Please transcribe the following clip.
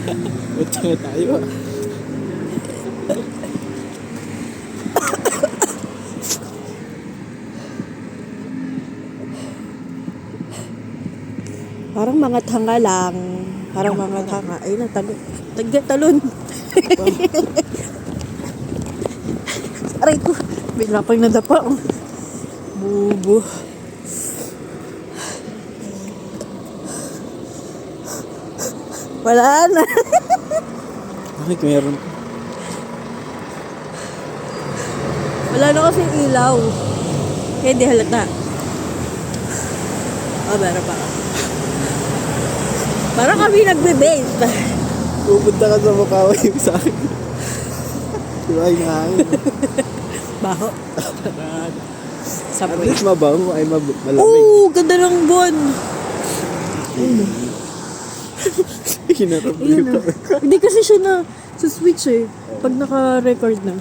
Matanga tayo ah. Parang mga tanga lang. Parang mga tanga. Ay, talon. Talon. Aray ko. Bigla pang nadapa. Oh. Bubo. Wala na. Bakit meron? Wala na kasi ilaw. Kaya hindi halata. Oh, meron pa. Parang kami nagbe-base. Pupunta ka sa Makawa yung sa akin. Diba yung hangin? Baho. Sa At puwet. least mabango ay malamig. Oo, ganda ng buwan. Hinarap Ayun yung na. Hindi kasi siya na sa switch eh. Pag naka-record na.